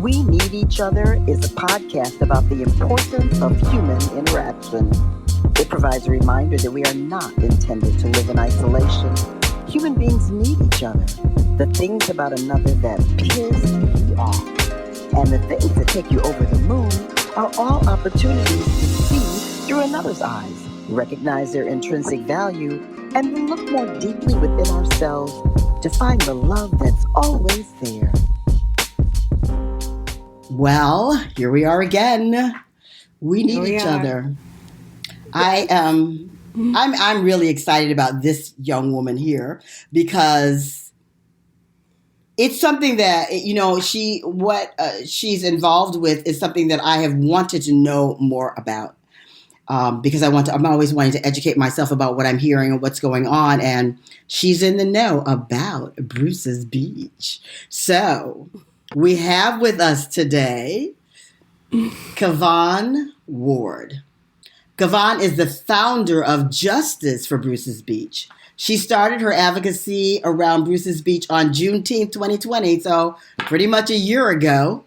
We Need Each Other is a podcast about the importance of human interaction. It provides a reminder that we are not intended to live in isolation. Human beings need each other. The things about another that piss you off and the things that take you over the moon are all opportunities to see through another's eyes, recognize their intrinsic value, and then look more deeply within ourselves to find the love that's always there. Well, here we are again. We need each other. I'm really excited about this young woman here because it's something that, you know, she's involved with is something that I have wanted to know more about. Because I'm always wanting to educate myself about what I'm hearing and what's going on. And she's in the know about Bruce's Beach. So we have with us today Kavon Ward. Kavon is the founder of Justice for Bruce's Beach. She started her advocacy around Bruce's Beach on Juneteenth 2020, so pretty much a year ago.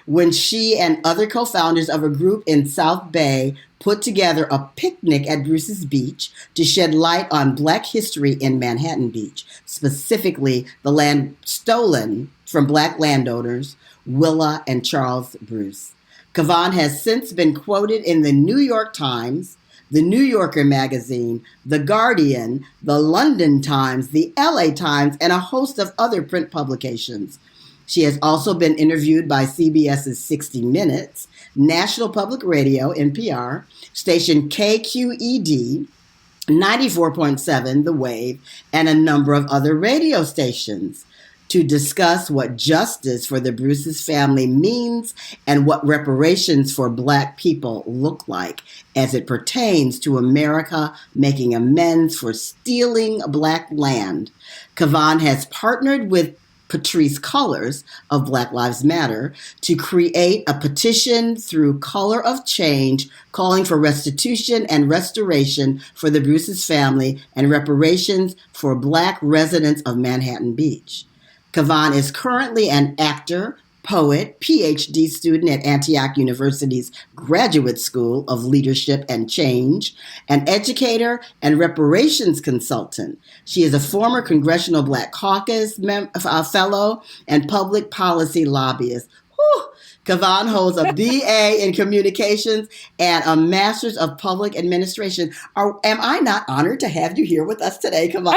When she and other co-founders of a group in South Bay put together a picnic at Bruce's Beach to shed light on Black history in Manhattan Beach, specifically the land stolen from Black landowners, Willa and Charles Bruce. Kavon has since been quoted in the New York Times, the New Yorker magazine, The Guardian, the London Times, the LA Times, and a host of other print publications. She has also been interviewed by CBS's 60 Minutes, National Public Radio, NPR, station KQED, 94.7 The Wave, and a number of other radio stations to discuss what justice for the Bruce's family means and what reparations for Black people look like as it pertains to America making amends for stealing Black land. Kavon has partnered with Patrisse Cullors of Black Lives Matter to create a petition through Color of Change calling for restitution and restoration for the Bruce's family and reparations for Black residents of Manhattan Beach. Kavon is currently an actor, poet, PhD student at Antioch University's Graduate School of Leadership and Change, an educator and reparations consultant. She is a former Congressional Black Caucus fellow and public policy lobbyist. Whew. Kavon holds a BA in communications and a master's of public administration. Am I not honored to have you here with us today, Kavon?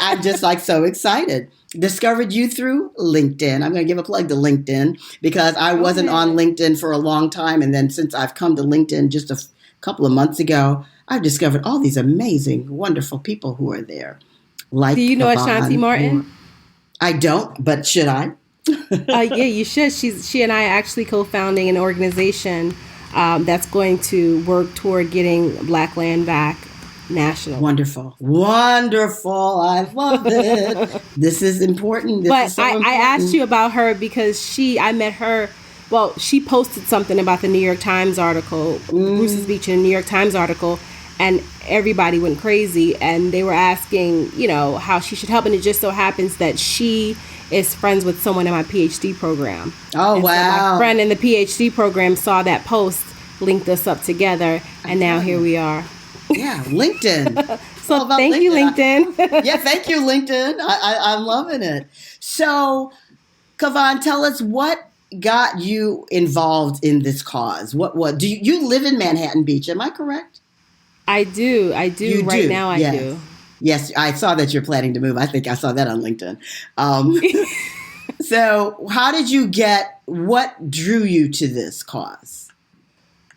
I'm just so excited. Discovered you through LinkedIn. I'm going to give a plug to LinkedIn because I wasn't on LinkedIn for a long time. And then since I've come to LinkedIn just a couple of months ago, I've discovered all these amazing, wonderful people who are there. Like, do you know Ashanti Martin? I don't, but should I? Yeah, you should. She and I are actually co-founding an organization that's going to work toward getting Black land back national. Wonderful. I love it. This is important. I asked you about her because I met her. Well, she posted something about the New York Times article, Bruce's Beach in a New York Times article, and everybody went crazy. And they were asking, how she should help. And it just so happens that she is friends with someone in my PhD program. Oh, wow. So my friend in the PhD program saw that post, linked us up together, and now here we are. Yeah, LinkedIn. So thank you, LinkedIn. Yeah, thank you, LinkedIn. I'm loving it. So, Kavon, tell us what got you involved in this cause. What do you live in Manhattan Beach? Am I correct? I do. You right do. now. I Yes. do. Yes, I saw that you're planning to move. I think I saw that on LinkedIn. So, how did you what drew you to this cause?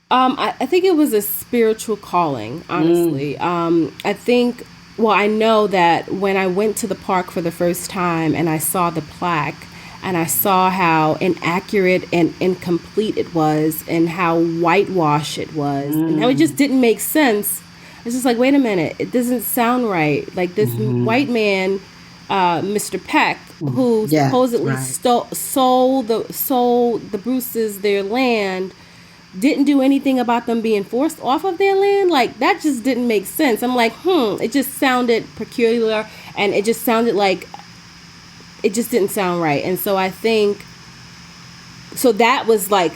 I think it was a spiritual calling, honestly. I know that when I went to the park for the first time and I saw the plaque and I saw how inaccurate and incomplete it was and how whitewashed it was and how it just didn't make sense. It's just like, wait a minute, it doesn't sound right. Like this white man, Mr. Peck, who supposedly sold the Bruces their land, didn't do anything about them being forced off of their land. Like, that just didn't make sense. I'm like, it just sounded peculiar, and it just sounded like it just didn't sound right. And so I think so that was like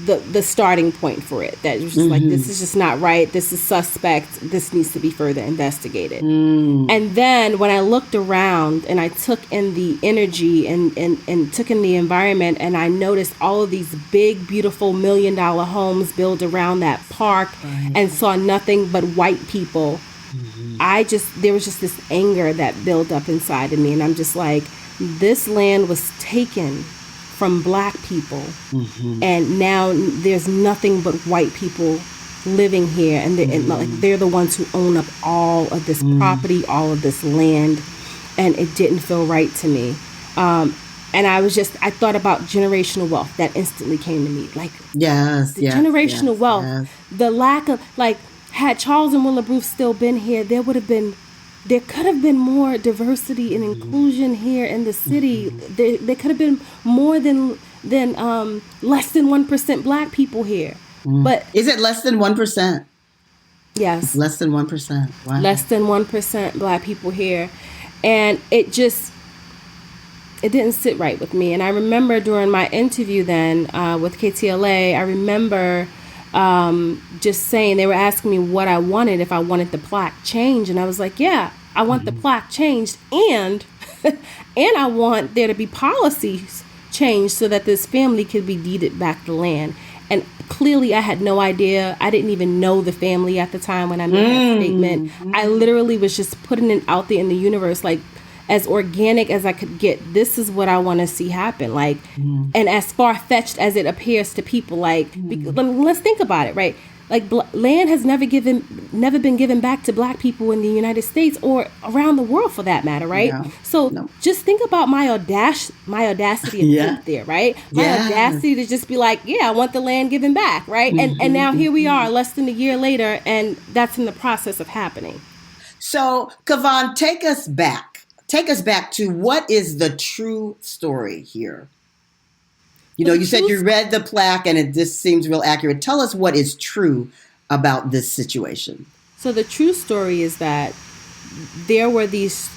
the starting point for it. That was just like, this is just not right. This is suspect. This needs to be further investigated. And then when I looked around and I took in the energy and took in the environment, and I noticed all of these big, beautiful $1 million homes built around that park, and saw nothing but white people, there was just this anger that built up inside of me. And I'm just like, this land was taken from black people, and now there's nothing but white people living here, and they're the ones who own up all of this property, all of this land, and it didn't feel right to me. And I thought about generational wealth. That instantly came to me, like generational wealth, the lack of, like, had Charles and Willa Bruce still been here, there could have been more diversity and inclusion here in the city. There could have been more than less than 1% black people here. But is it less than 1%? Yes, it's less than 1%. Wow. Less than 1% black people here, and it didn't sit right with me. And I remember during my interview then with KTLA, I remember just saying, they were asking me what I wanted, if I wanted the plaque changed, and I was like, yeah, I want the plaque changed, and and I want there to be policies changed so that this family could be deeded back the land. And clearly I had no idea. I didn't even know the family at the time when I made that statement. I literally was just putting it out there in the universe, like, as organic as I could get. This is what I want to see happen. Like, and as far-fetched as it appears to people, like, let's think about it, right? Like, land has never been given back to black people in the United States or around the world, for that matter, right? Just think about my audacity of truth there, right? My audacity to just be like, yeah, I want the land given back, right? And now here we are, less than a year later, and that's in the process of happening. So, Kavon, take us back to what is the true story here. You said you read the plaque and this seems real accurate. Tell us what is true about this situation. So the true story is that there were these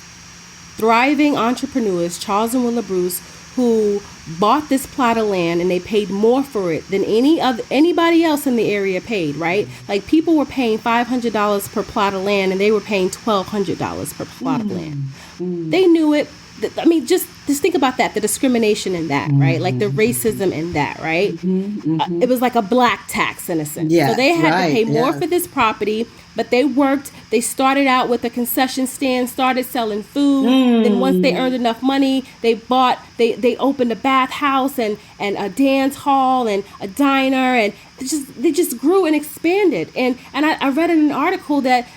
thriving entrepreneurs, Charles and Willa Bruce, who bought this plot of land, and they paid more for it than anybody else in the area paid, right? Like, people were paying $500 per plot of land, and they were paying $1,200 per plot of land. They knew it. I mean, just think about that, the discrimination in that, right? Like, the racism in that, right? It was like a black tax, in a sense. So they had to pay more for this property, but they worked. They started out with a concession stand, started selling food. Then once they earned enough money, they opened a bathhouse and a dance hall and a diner, and they just grew and expanded. And I read in an article that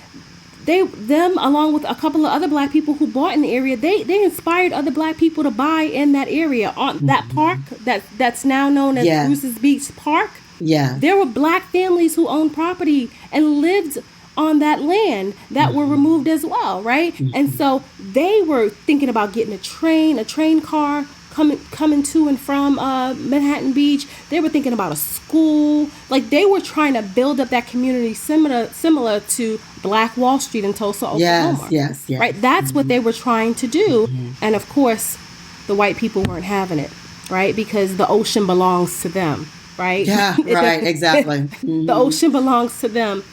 them along with a couple of other black people who bought in the area, they inspired other black people to buy in that area, on that park that's now known as Bruce's Beach Park. There were black families who owned property and lived on that land that were removed as well, right? And so they were thinking about getting a train car coming to and from Manhattan Beach. They were thinking about a school. Like, they were trying to build up that community similar to Black Wall Street in Tulsa, Oklahoma. Yes. Right? That's what they were trying to do. And of course, the white people weren't having it, right? Because the ocean belongs to them, right? Yeah, right, exactly. The ocean belongs to them.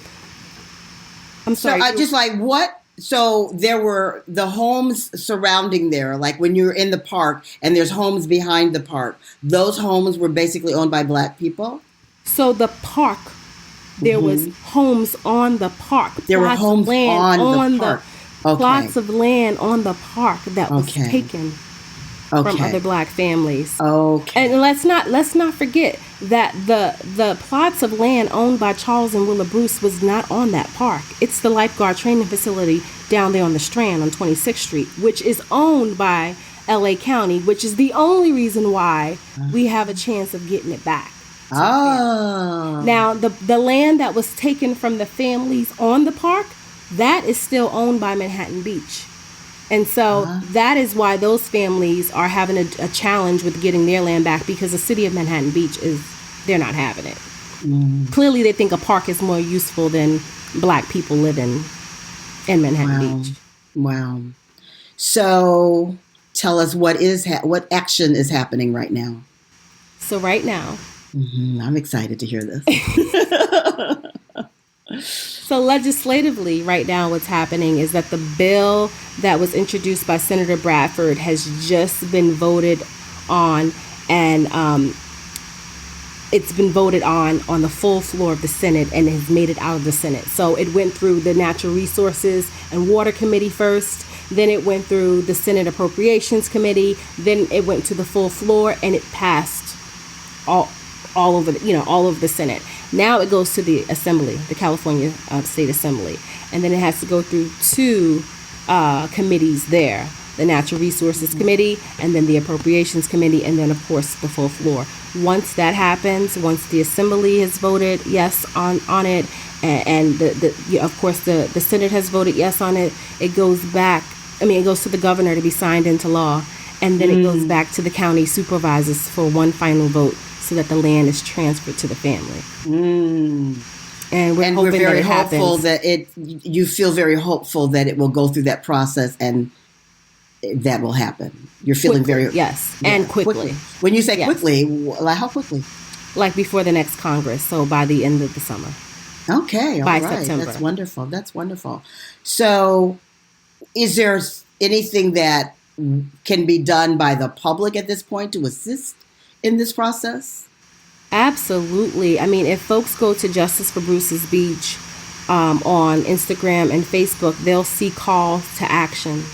I'm sorry. So I just like, what? So there were the homes surrounding there, like when you're in the park and there's homes behind the park. Those homes were basically owned by black people? So the park, there was homes on the park. There were homes on the park. Plots of land on the park that was taken from other black families. And let's not forget that the plots of land owned by Charles and Willa Bruce was not on that park. It's the lifeguard training facility down there on the Strand on 26th Street, which is owned by LA County, which is the only reason why we have a chance of getting it back. Now, the land that was taken from the families on the park, that is still owned by Manhattan Beach. And so that is why those families are having a challenge with getting their land back, because the city of Manhattan Beach they're not having it. Clearly, they think a park is more useful than black people living in Manhattan Beach. Wow. So tell us what action is happening right now. So right now, I'm excited to hear this. So legislatively, right now, what's happening is that the bill that was introduced by Senator Bradford has just been voted on, and it's been voted on the full floor of the Senate and has made it out of the Senate. So it went through the Natural Resources and Water Committee first, then it went through the Senate Appropriations Committee, then it went to the full floor, and it passed all over the Senate. Now it goes to the Assembly, the California State Assembly, and then it has to go through two committees there, the Natural Resources Committee, and then the Appropriations Committee, and then, of course, the full floor. Once that happens, once the Assembly has voted yes on it, and of course the Senate has voted yes on it, it goes to the governor to be signed into law, and then it goes back to the county supervisors for one final vote, so that the land is transferred to the family. And we're very hopeful that you feel very hopeful that it will go through that process and that will happen. You're feeling quickly, and quickly. When you say quickly, like how quickly? Like before the next Congress, so by the end of the summer. Okay, by September. That's wonderful. So is there anything that can be done by the public at this point to assist in this process? Absolutely. I mean, if folks go to Justice for Bruce's Beach on Instagram and Facebook, they'll see calls to action.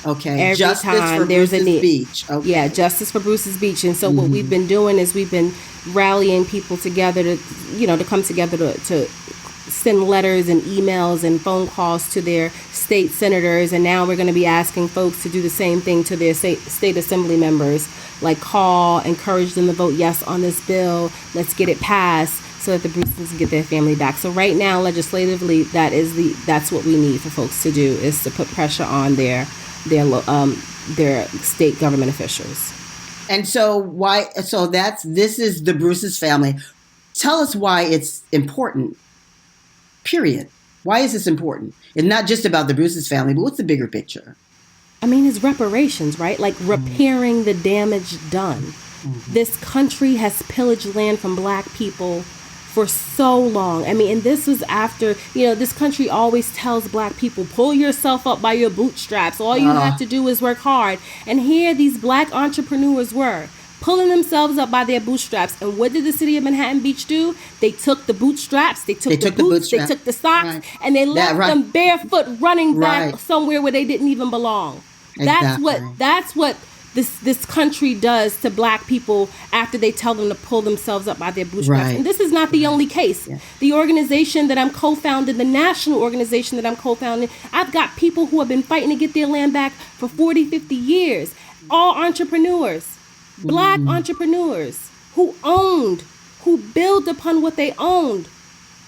Okay. Every Justice time for there's Bruce's a need. Beach. Okay. Yeah, Justice for Bruce's Beach. And so what we've been doing is we've been rallying people together to come together to send letters and emails and phone calls to their state senators, and now we're going to be asking folks to do the same thing to their state assembly members, like call, encourage them to vote yes on this bill, let's get it passed so that the Bruces can get their family back. So right now, legislatively, that's what we need for folks to do, is to put pressure on their state government officials. And so this is the Bruce's family. Tell us why it's important. Period. Why is this important? It's not just about the Bruce's family, but what's the bigger picture? I mean, it's reparations, right? Like repairing the damage done. This country has pillaged land from Black people for so long. I mean, and this was after, this country always tells Black people, pull yourself up by your bootstraps. All you have to do is work hard. And here these Black entrepreneurs were pulling themselves up by their bootstraps. And what did the city of Manhattan Beach do? They took the bootstraps, they took the boots, they took the socks, and they left them barefoot running back somewhere where they didn't even belong. Exactly. That's what this country does to Black people after they tell them to pull themselves up by their bootstraps. Right. And this is not the only case. Yeah. The organization that I'm co-founding, the national organization that I'm co-founding, I've got people who have been fighting to get their land back for 40, 50 years. All entrepreneurs. Black entrepreneurs who build upon what they owned,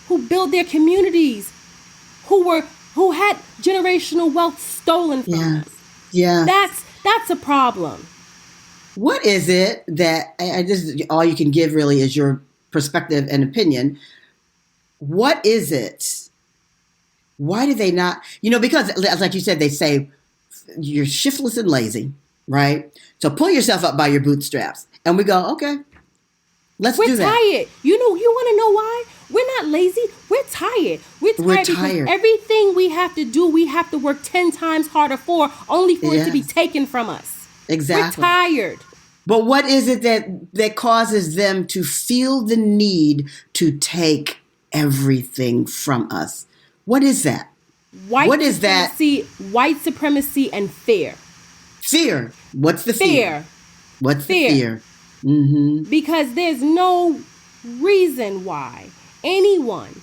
who built their communities, who had generational wealth stolen from us. Yeah. That's a problem. What is it that all you can give really is your perspective and opinion? What is it? Why do they not, because like you said, they say you're shiftless and lazy. Right? So pull yourself up by your bootstraps. And we go, okay, let's do that. We're tired. You want to know why? We're not lazy. We're tired. We're tired because everything we have to do, we have to work 10 times harder for, only for it to be taken from us. Exactly. We're tired. But what is it that causes them to feel the need to take everything from us? What is that? White supremacy and fear. Fear. What's the fear? What's the fear? Mm-hmm. Because there's no reason why anyone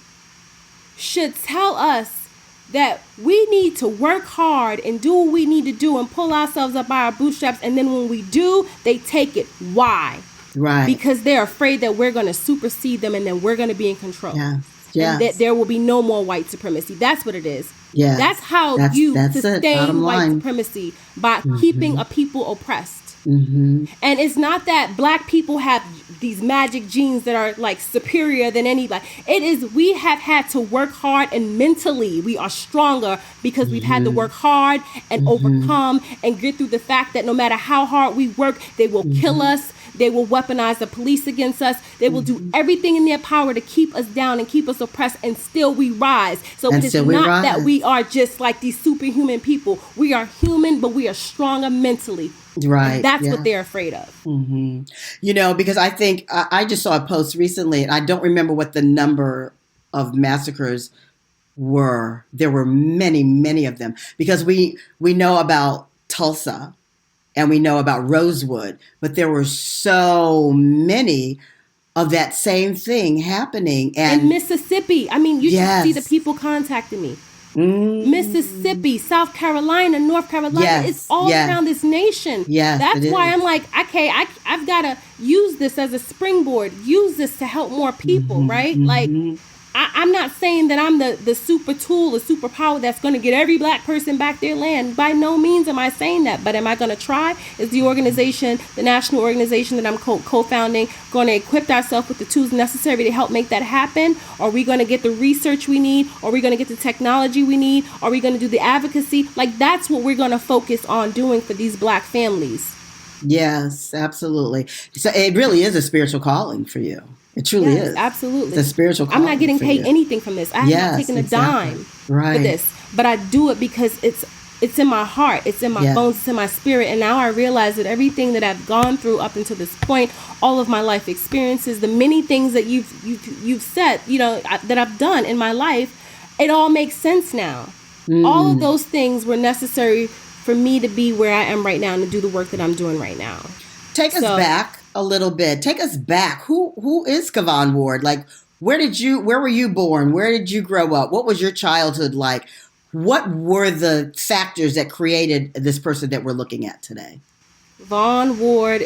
should tell us that we need to work hard and do what we need to do and pull ourselves up by our bootstraps, and then when we do, they take it. Why? Right. Because they're afraid that we're going to supersede them and then we're going to be in control. Yeah. And that there will be no more white supremacy. That's what it is. Yeah. That's how you sustain white supremacy, by keeping a people oppressed. Mm-hmm. And it's not that Black people have these magic genes that are like superior than anybody. It is, we have had to work hard, and mentally we are stronger because we've had to work hard and overcome and get through the fact that no matter how hard we work, they will kill us. They will weaponize the police against us. They will do everything in their power to keep us down and keep us oppressed, and still we rise. So it is not that we are just like these superhuman people. We are human, but we are stronger mentally. Right. And that's what they're afraid of. Mm-hmm. You know, because I think I just saw a post recently, and I don't remember what the number of massacres were. There were many, many of them, because we know about Tulsa and we know about Rosewood, but there were so many of that same thing happening. And in Mississippi, I mean, you should see the people contacting me. Mississippi, South Carolina, North Carolina, it's all around this nation. That's why I'm like, okay, I've got to use this as a springboard, use this to help more people, right? Like, I'm not saying that I'm the super tool, the superpower that's going to get every black person back their land. By no means am I saying that, but am I going to try? Is the organization, the national organization that I'm co-founding, going to equip ourselves with the tools necessary to help make that happen? Are we going to get the research we need? Are we going to get the technology we need? Are we going to do the advocacy? Like, that's what we're going to focus on doing for these black families. Yes, absolutely. So it really is a spiritual calling for you. It truly is. Absolutely. It's a spiritual calling. I'm not getting paid anything from this. I have not taken a dime for this. But I do it because it's in my heart. It's in my bones. It's in my spirit. And now I realize that everything that I've gone through up until this point, all of my life experiences, the many things that you've said, you know, that I've done in my life, it all makes sense now. All of those things were necessary for me to be where I am right now and to do the work that I'm doing right now. Take us back a little bit. Take us back. Who is Kavon Ward? Like, where were you born? Where did you grow up? What was your childhood like? What were the factors that created this person that we're looking at today? Kavon Ward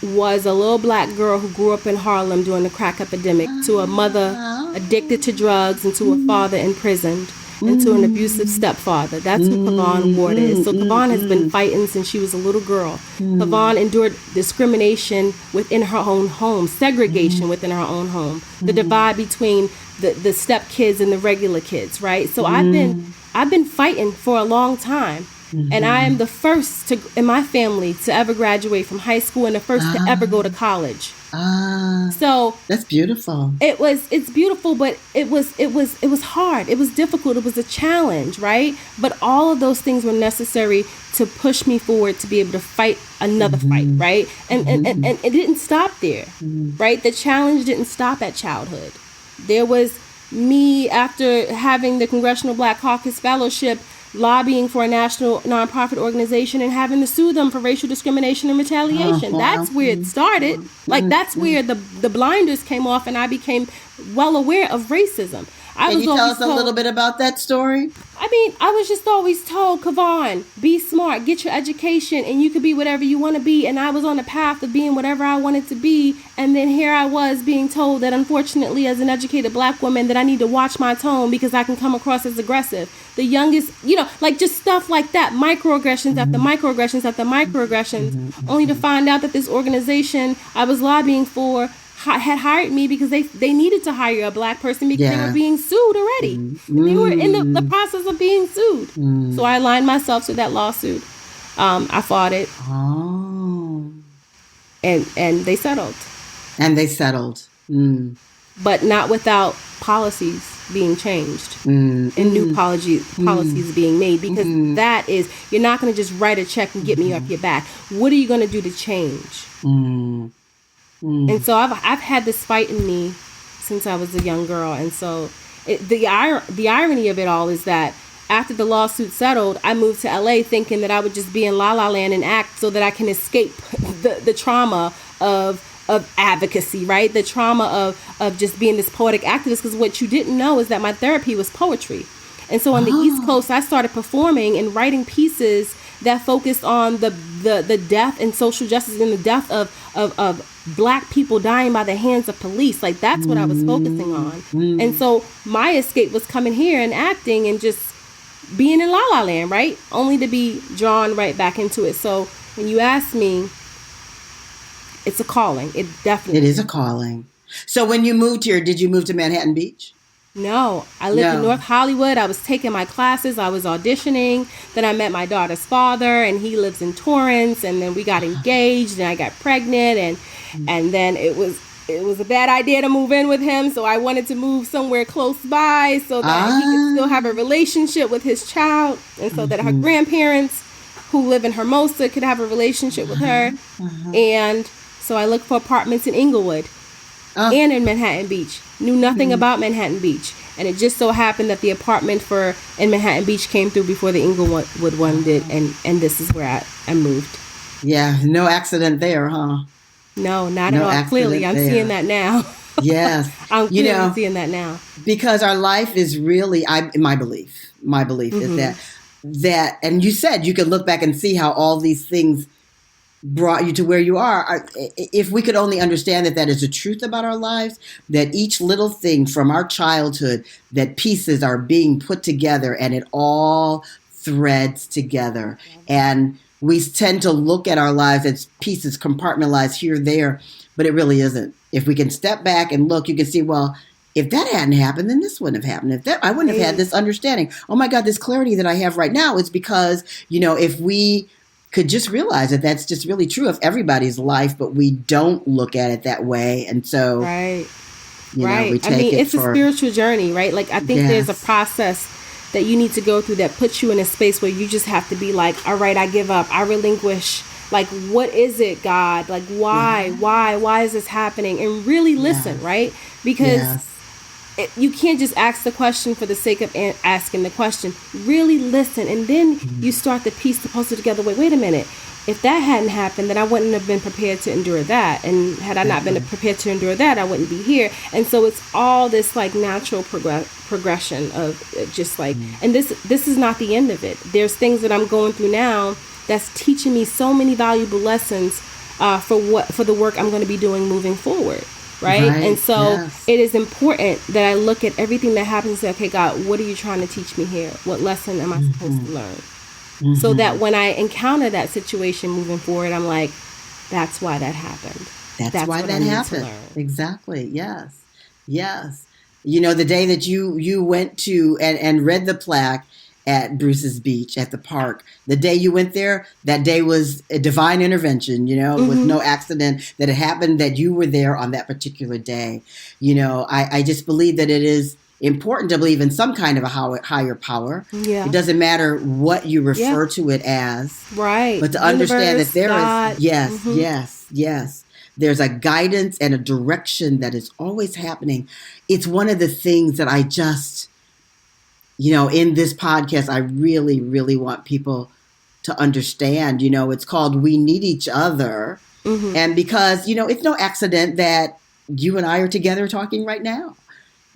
was a little black girl who grew up in Harlem during the crack epidemic, to a mother addicted to drugs, and to a father imprisoned, and to an abusive stepfather. That's who Kavon Ward is. So Kavon has been fighting since she was a little girl. Kavon endured discrimination within her own home, segregation within her own home, the divide between the step kids and the regular kids, right? So I've been fighting for a long time. And I am the first in my family to ever graduate from high school, and the first to ever go to college. So that's beautiful. It's beautiful, but it was hard. It was difficult. It was a challenge, right? But all of those things were necessary to push me forward to be able to fight another fight, right? And it didn't stop there, right? The challenge didn't stop at childhood. There was me, after having the Congressional Black Caucus Fellowship, lobbying for a national nonprofit organization and having to sue them for racial discrimination and retaliation. That's where it started. Like, that's where the blinders came off, and I became well aware of racism. Can you tell us a little bit about that story? I mean, I was just always told, Kavon, be smart, get your education, and you could be whatever you want to be. And I was on the path of being whatever I wanted to be. And then here I was being told that, unfortunately, as an educated black woman, that I need to watch my tone because I can come across as aggressive. The youngest, like just stuff like that, microaggressions after microaggressions after microaggressions, only to find out that this organization I was lobbying for had hired me because they needed to hire a black person because they were being sued already. They were in the process of being sued. So I aligned myself to that lawsuit. I fought it. And they settled. But not without policies being changed and new policies being made, because that is, you're not going to just write a check and get me off your back. What are you going to do to change? And so I've had this fight in me since I was a young girl. And so the irony of it all is that after the lawsuit settled, I moved to LA thinking that I would just be in La La Land and act so that I can escape the trauma of advocacy, right? The trauma of just being this poetic activist. Because what you didn't know is that my therapy was poetry. And so on the East Coast, I started performing and writing pieces that focused on the death and social justice and the death of black people dying by the hands of police. Like, that's what I was focusing on. And so my escape was coming here and acting and just being in La La Land, right? Only to be drawn right back into it. So when you ask me, it's a calling. It definitely is a calling. So when you moved here, did you move to Manhattan Beach? No, I lived in North Hollywood. I was taking my classes. I was auditioning. Then I met my daughter's father, and he lives in Torrance. And then we got engaged, and I got pregnant, and then it was a bad idea to move in with him. So I wanted to move somewhere close by so that he could still have a relationship with his child, and so that her grandparents, who live in Hermosa, could have a relationship with her. And so I looked for apartments in Inglewood and in Manhattan Beach. Knew nothing about Manhattan Beach, and it just so happened that the apartment in Manhattan Beach came through before the Inglewood one did, and this is where I moved. Yeah, no accident there, huh? No, not at all. Clearly, I'm seeing that now. Yes, I'm clearly seeing that now. Because our life is really, my belief is that, and you said you could look back and see how all these things brought you to where you are. If we could only understand that is the truth about our lives, that each little thing from our childhood, that pieces are being put together and it all threads together. And we tend to look at our lives as pieces compartmentalized here, there, but it really isn't. If we can step back and look, you can see, well, if that hadn't happened, then this wouldn't have happened. I wouldn't have had this understanding. Oh my God, this clarity that I have right now is because, if we could just realize that that's just really true of everybody's life, but we don't look at it that way. And so, we take it's a spiritual journey, right? Like, I think there's a process that you need to go through that puts you in a space where you just have to be like, all right, I give up, I relinquish. Like, what is it, God? Like, why is this happening? And really listen, right? Because you can't just ask the question for the sake of asking the question. Really listen, and then you start to piece the puzzle together. Wait a minute. If that hadn't happened, then I wouldn't have been prepared to endure that. And had I not been prepared to endure that, I wouldn't be here. And so it's all this like natural progression of just like, and this is not the end of it. There's things that I'm going through now that's teaching me so many valuable lessons for the work I'm going to be doing moving forward. Right. And so it is important that I look at everything that happens and say, okay, God, what are you trying to teach me here? What lesson am I supposed to learn? So that when I encounter that situation moving forward, I'm like, that's why that happened. That's why that happened. Exactly. Yes. Yes. The day that you went to and read the plaque at Bruce's Beach at the park, the day you went there, that day was a divine intervention, it was no accident that it happened, that you were there on that particular day. I just believe that it is important to believe in some kind of a higher power. Yeah. It doesn't matter what you refer to it as. Right. But to understand that there is, yes. There's a guidance and a direction that is always happening. It's one of the things that I just, in this podcast, I really, really want people to understand. It's called We Need Each Other. And because, it's no accident that you and I are together talking right now.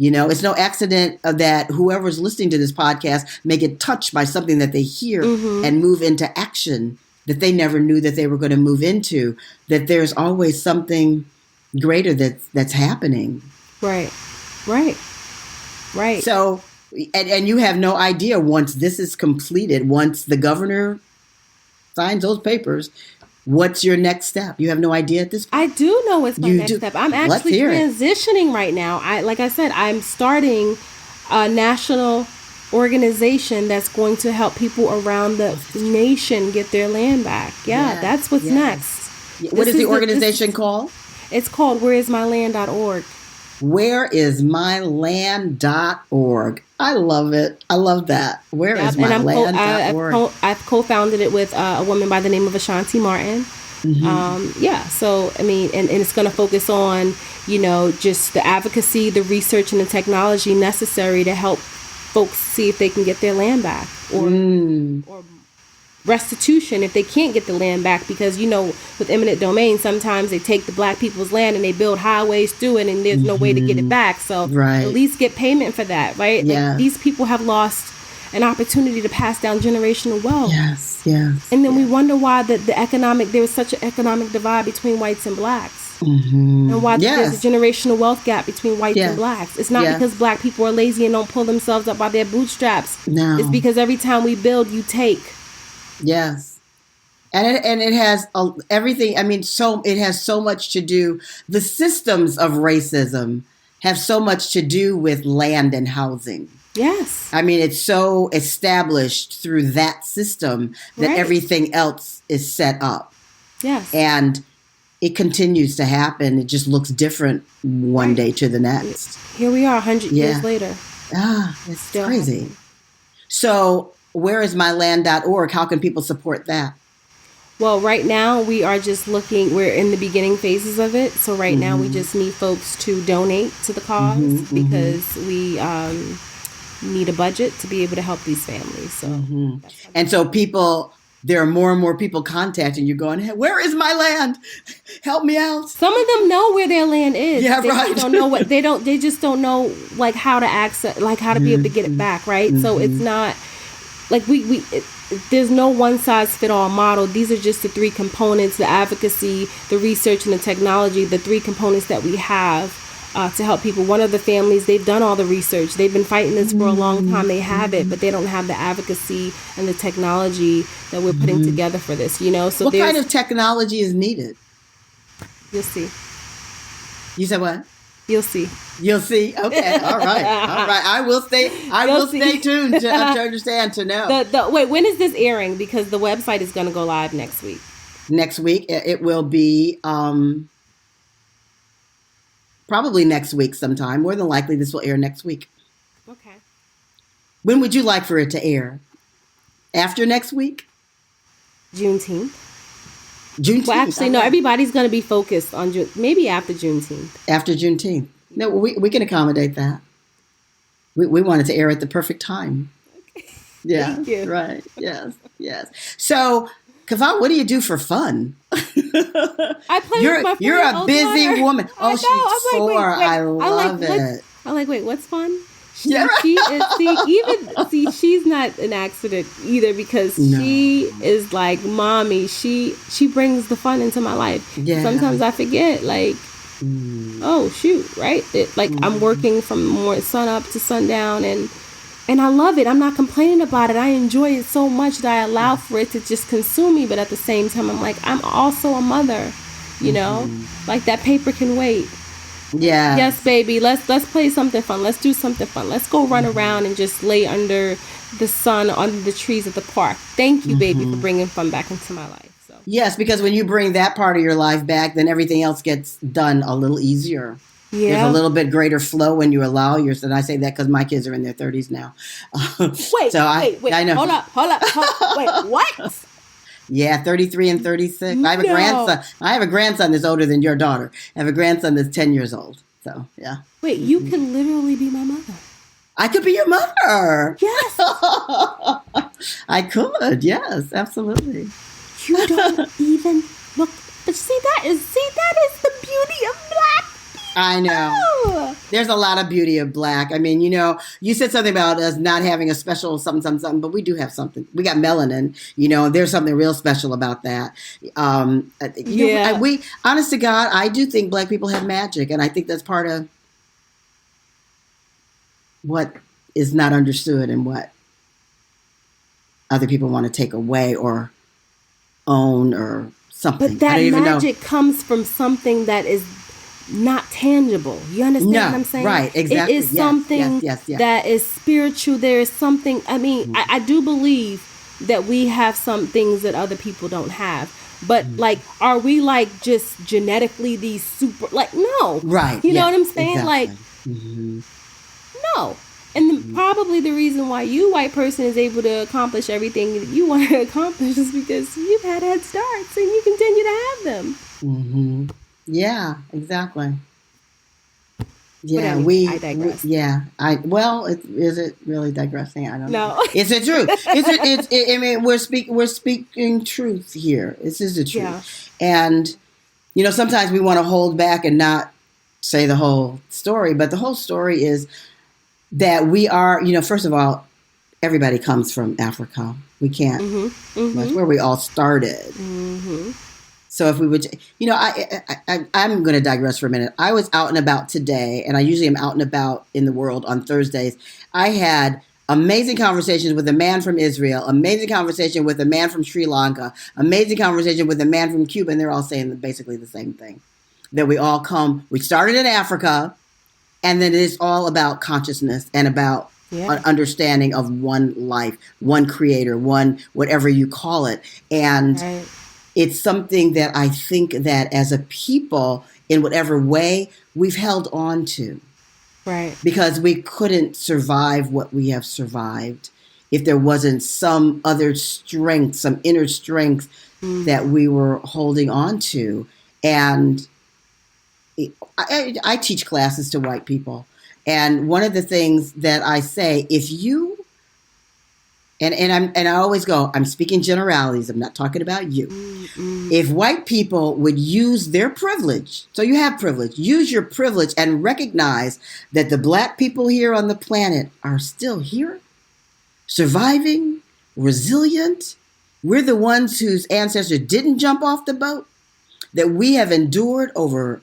It's no accident that whoever's listening to this podcast may get touched by something that they hear and move into action that they never knew that they were going to move into, that there's always something greater that's happening. Right. So, and you have no idea once this is completed, once the governor signs those papers, what's your next step? You have no idea at this point? I do know what's my next step. I'm actually transitioning right now. Like I said, I'm starting a national organization that's going to help people around the nation get their land back. That's what's next. What is the organization called? It's called whereismyland.org. Whereismyland.org. I love it. I love that. Whereismyland.org. I've co-founded it with a woman by the name of Ashanti Martin. So, I mean, and it's going to focus on, just the advocacy, the research, and the technology necessary to help folks see if they can get their land back or restitution if they can't get the land back, because with eminent domain sometimes they take the black people's land and they build highways through it and there's no way to get it back, so at least get payment for that, right? Like, these people have lost an opportunity to pass down generational wealth. And then we wonder why there was such an economic divide between whites and blacks. And why there's a generational wealth gap between whites and blacks. It's not because black people are lazy and don't pull themselves up by their bootstraps. No. It's because every time we build, you take. Yes. And it has everything. I mean, it has so much to do. The systems of racism have so much to do with land and housing. Yes. I mean, it's so established through that system that everything else is set up. Yes. And it continues to happen. It just looks different one day to the next. Here we are 100 years later. It's Still crazy. happening. So where is myland.org? How can people support that? Well, right now we are just looking, we're in the beginning phases of it. So right now we just need folks to donate to the cause because we need a budget to be able to help these families. So, and so there are more and more people contacting you going, hey, where is my land? Help me out. Some of them know where their land is. Yeah, they right. Just don't know what they just don't know like how to access, like how to be able to get it back. Right. So it's not like there's no one size fit all model. These are just the three components: the advocacy, the research, and the technology. The three components that we have to help people. One of the families, they've done all the research. They've been fighting this for a long time. They have it, but they don't have the advocacy and the technology that we're putting together for this. So what kind of technology is needed? You'll see. You said what? You'll see. You'll see. Okay. All right. I will stay tuned to understand, to know. Wait, when is this airing? Because the website is going to go live next week. Next week. It will be probably next week sometime. More than likely this will air next week. Okay. When would you like for it to air? After next week? Juneteenth. Well, actually, no. Everybody's going to be focused on maybe after Juneteenth. After Juneteenth. No, we can accommodate that. We want it to air at the perfect time. Okay. Yeah. Thank you. Right. Yes. So, Kavon, what do you do for fun? I play with my 4-year-old You're a busy daughter. woman. Oh, she's 4. I love it. I'm like, wait, what's fun? Yeah. She's not an accident either because she is like mommy. She brings the fun into my life. Yeah. Sometimes I forget, like, oh shoot, right? I'm working from sun up to sundown, and I love it. I'm not complaining about it. I enjoy it so much that I allow for it to just consume me. But at the same time, I'm like, I'm also a mother. Like that paper can wait. Yeah. Yes, baby. Let's play something fun. Let's do something fun. Let's go run around and just lay under the sun, under the trees at the park. Thank you, baby, for bringing fun back into my life. So. Yes, because when you bring that part of your life back, then everything else gets done a little easier. Yeah. There's a little bit greater flow when you allow yourself. And I say that because my kids are in their 30s now. Wait. I know. Hold up. Wait, what? Yeah, 33 and 36. I have a grandson. I have a grandson that's older than your daughter. I have a grandson that's 10 years old. So, yeah. Wait, you can literally be my mother. I could be your mother. Yes. I could. Yes, absolutely. You don't even look. But see, that is the beauty of Black people. I know. There's a lot of beauty of Black. I mean, you said something about us not having a special something, but we do have something. We got melanin. There's something real special about that. We, honest to God, I do think Black people have magic, and I think that's part of what is not understood and what other people want to take away or own or something. But that magic comes from something that is not tangible. You understand what I'm saying? Right, exactly. It is something that is spiritual. There is something, I mean, I do believe that we have some things that other people don't have. But like, are we like just genetically these super, like, no. Right. You know what I'm saying? Exactly. Like, no. And probably the reason why you, white person, is able to accomplish everything that you want to accomplish is because you've had head starts and you continue to have them. Mm-hmm. Yeah, exactly. Yeah, anyway, I digress. Is it really digressing? I don't know. No. It's the truth. I mean, we're speaking truth here. This is the truth. Yeah. And, sometimes we want to hold back and not say the whole story, but the whole story is that we are, first of all, everybody comes from Africa. We can't. That's where we all started. Mm-hmm. So if we would, I'm going to digress for a minute. I was out and about today, and I usually am out and about in the world on Thursdays. I had amazing conversations with a man from Israel, amazing conversation with a man from Sri Lanka, amazing conversation with a man from Cuba, and they're all saying basically the same thing. That we started in Africa, And then it's all about consciousness and about an understanding of one life, one creator, one whatever you call it. And it's something that I think that as a people, in whatever way, we've held on to. Right. Because we couldn't survive what we have survived if there wasn't some other strength, some inner strength that we were holding on to. And I teach classes to white people. And one of the things that I say, if you, and I always go, I'm speaking generalities. I'm not talking about you. If white people would use their privilege, so you have privilege, use your privilege and recognize that the Black people here on the planet are still here, surviving, resilient. We're the ones whose ancestors didn't jump off the boat, that we have endured over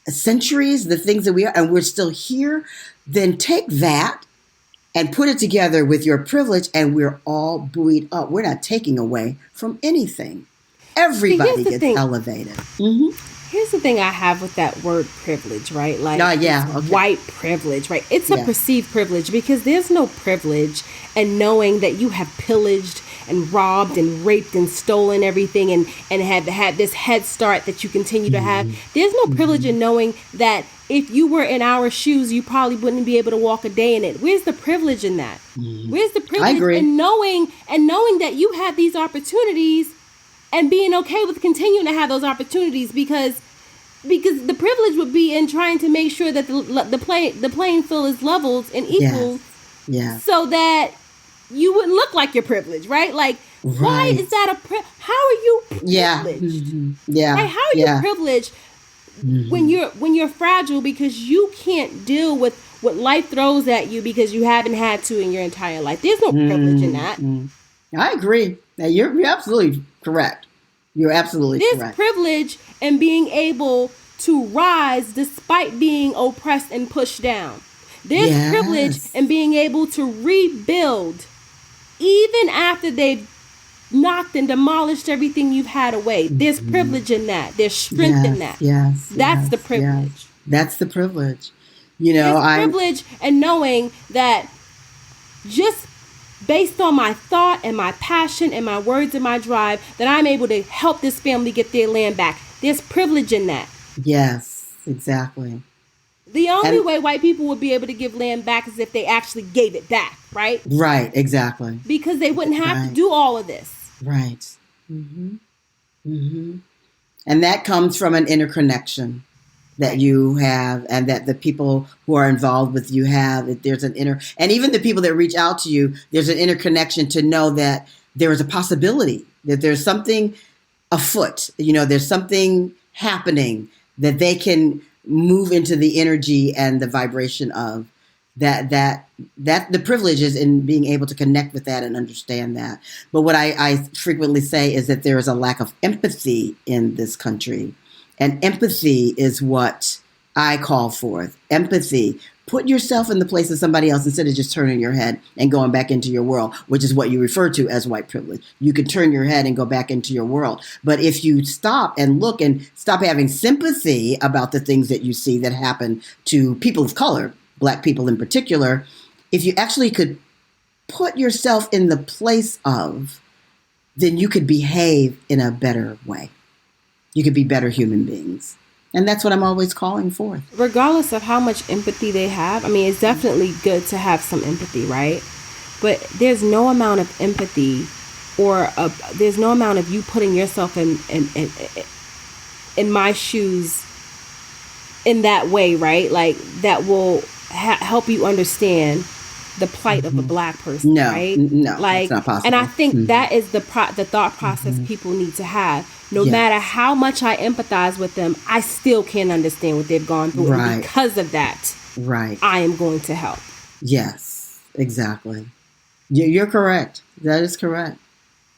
centuries, the things that we are, and we're still here. Then take that and put it together with your privilege, and we're all buoyed up. We're not taking away from anything. Everybody gets elevated. Here's the thing I have with that word privilege, right? Like white privilege, right? It's a perceived privilege, because there's no privilege in knowing that you have pillaged and robbed and raped and stolen everything and have had this head start that you continue to have. There's no privilege in knowing that if you were in our shoes, you probably wouldn't be able to walk a day in it. Where's the privilege in that? Where's the privilege in knowing that you had these opportunities and being okay with continuing to have those opportunities, because the privilege would be in trying to make sure that the playing field is leveled and equal, so that you wouldn't look like you're privileged, right? Like, why is that how are you privileged? Right? How are you privileged when you're fragile, because you can't deal with what life throws at you because you haven't had to in your entire life? There's no privilege in that. I agree. Now, you're absolutely correct. You're absolutely correct. There's privilege in being able to rise despite being oppressed and pushed down. There's privilege in being able to rebuild even after they've knocked and demolished everything you've had away. There's privilege in that. There's strength in that. That's the privilege. That's the privilege. You know, there's privilege in knowing that just based on my thought and my passion and my words and my drive, that I'm able to help this family get their land back. There's privilege in that. Yes, exactly. The only way white people would be able to give land back is if they actually gave it back, right? Right, exactly. Because they wouldn't have to do all of this. Right. And that comes from an interconnection that you have, and that the people who are involved with you have. That there's and even the people that reach out to you, there's an interconnection to know that there is a possibility, that there's something afoot, you know, there's something happening that they can move into the energy and the vibration of that the privilege is in being able to connect with that and understand that. But what I frequently say is that there is a lack of empathy in this country, and empathy is what I call forth. Empathy. Put yourself in the place of somebody else instead of just turning your head and going back into your world, which is what you refer to as white privilege. You can turn your head and go back into your world. But if you stop and look and stop having sympathy about the things that you see that happen to people of color, Black people in particular, if you actually could put yourself in the place of, then you could behave in a better way. You could be better human beings. And that's what I'm always calling for. Regardless of how much empathy they have, I mean, it's definitely good to have some empathy, right? But there's no amount of empathy or there's no amount of you putting yourself in my shoes in that way, right? Like that will help you understand the plight of a Black person, right? No, like, that's not possible. And I think that is the thought process people need to have. No matter how much I empathize with them, I still can't understand what they've gone through. Right. And because of that, I am going to help. Yes, exactly. You're correct. That is correct.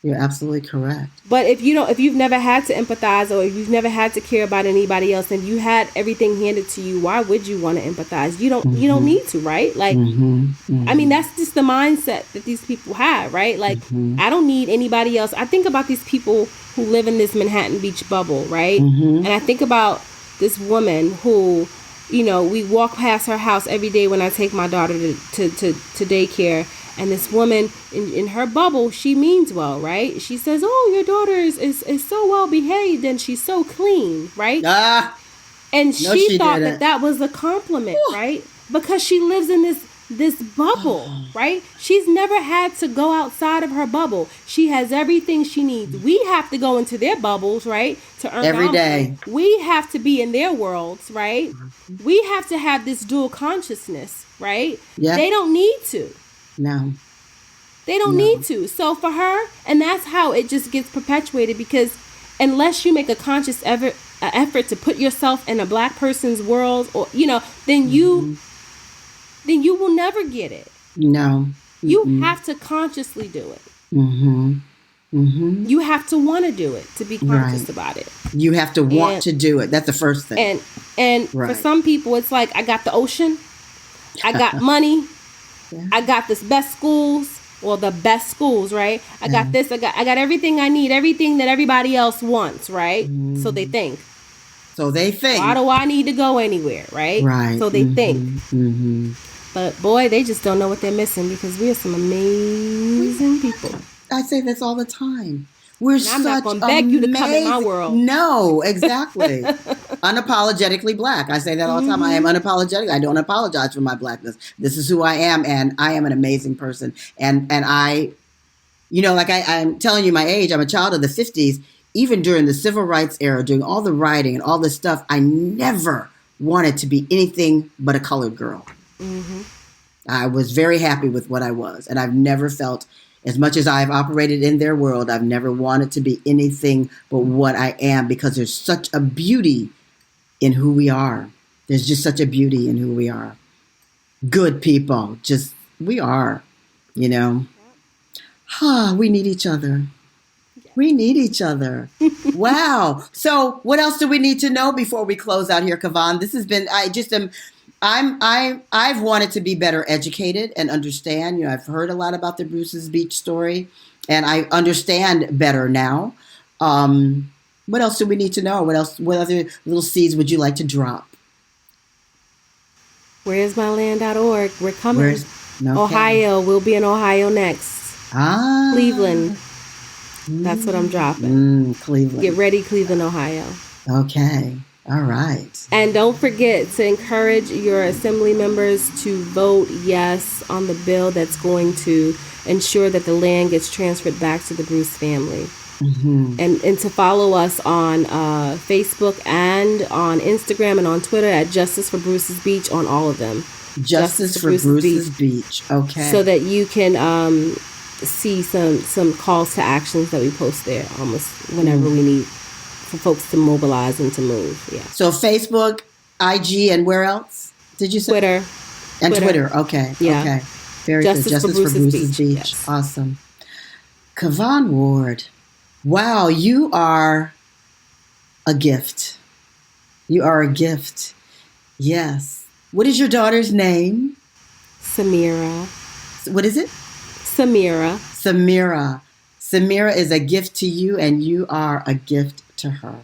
You're absolutely correct. But if you've never had to empathize, or if you've never had to care about anybody else, and you had everything handed to you, why would you want to empathize? You don't need to, right? Like, I mean, that's just the mindset that these people have, right? Like, I don't need anybody else. I think about these people who live in this Manhattan Beach bubble, right? And I think about this woman who we walk past her house every day when I take my daughter to daycare. And this woman in her bubble, she means well, right? She says, "Oh, your daughter is so well behaved and she's so clean," right? And she thought that was a compliment, right? Because she lives in this bubble, right? She's never had to go outside of her bubble. She has everything she needs. We have to go into their bubbles, right? To earn every day. We have to be in their worlds, right? We have to have this dual consciousness, right? Yeah. They don't need to. No. They don't need to. So for her, and that's how it just gets perpetuated, because unless you make a conscious effort to put yourself in a black person's world, or then you will never get it. No. You have to consciously do it. You have to want to do it, to be conscious about it. You have to want to do it. That's the first thing. And for some people, it's like, I got the ocean, I got money, I got this best schools, the best schools, right? I got this, I got everything I need, everything that everybody else wants, right? So they think. Why do I need to go anywhere, right? Right. So they think. But boy, they just don't know what they're missing, because we are some amazing people. I say this all the time. I'm not going to beg you to come in my world. No, exactly. Unapologetically black. I say that all the time. I am unapologetic. I don't apologize for my blackness. This is who I am, and I am an amazing person. And I, like I'm telling you my age, I'm a child of the 50s. Even during the civil rights era, doing all the writing and all this stuff, I never wanted to be anything but a colored girl. I was very happy with what I was, and I've never felt, as much as I've operated in their world, I've never wanted to be anything but what I am, because there's such a beauty in who we are. There's just such a beauty in who we are. Good people, we are, we need each other. We need each other. Wow. So what else do we need to know before we close out here, Kavon? This has been, I've wanted to be better educated and understand. I've heard a lot about the Bruce's Beach story, and I understand better now. What else do we need to know? What other little seeds would you like to drop? Where'smyland.org. We're coming. Okay. Ohio. We'll be in Ohio next. Cleveland. That's what I'm dropping. Cleveland. Get ready, Cleveland, Ohio. Okay. All right. And don't forget to encourage your assembly members to vote yes on the bill that's going to ensure that the land gets transferred back to the Bruce family. And to follow us on Facebook and on Instagram and on Twitter at Justice for Bruce's Beach, on all of them. Justice for Bruce's Beach. Okay. So that you can see some calls to actions that we post there almost whenever we need for folks to mobilize and to move. Yeah. So Facebook, IG, and where else did you say? Twitter. And Twitter. Okay. Yeah. Okay. Very Justice good. Justice for Bruce's Beach. Yes. Awesome. Kavon Ward. Wow, you are a gift. You are a gift. Yes. What is your daughter's name? Samira. What is it? Samira. Samira is a gift to you, and you are a gift to her.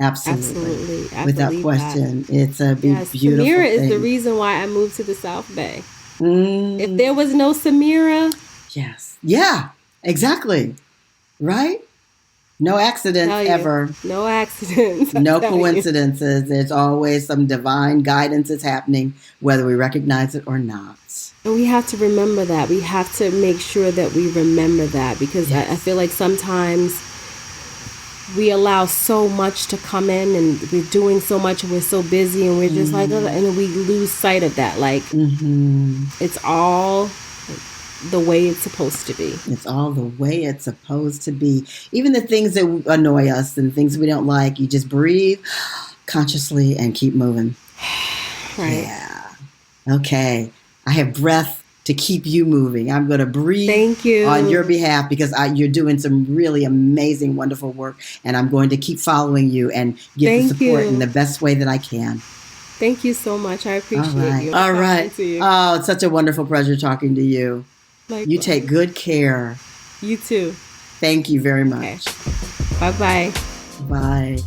Absolutely. Without question. That. It's a beautiful Samira thing. is the reason why I moved to the South Bay. If there was no Samira. Yes. Yeah, exactly. Right? No accidents ever. No accidents. No coincidences. There's always some divine guidance that's happening, whether we recognize it or not. And we have to remember that. We have to make sure that we remember that, because I feel like sometimes we allow so much to come in, and we're doing so much, and we're so busy, and we're just like, and we lose sight of that. Like, it's all the way it's supposed to be. It's all the way it's supposed to be. Even the things that annoy us and things we don't like, you just breathe consciously and keep moving. Right. Yeah. Okay. I have breath to keep you moving. I'm going to breathe on your behalf, because you're doing some really amazing, wonderful work. And I'm going to keep following you and give the support in the best way that I can. Thank you so much. I appreciate you. All right. Oh, it's such a wonderful pleasure talking to you. Likewise. You take good care. You too. Thank you very much. Okay. Bye-bye. Bye.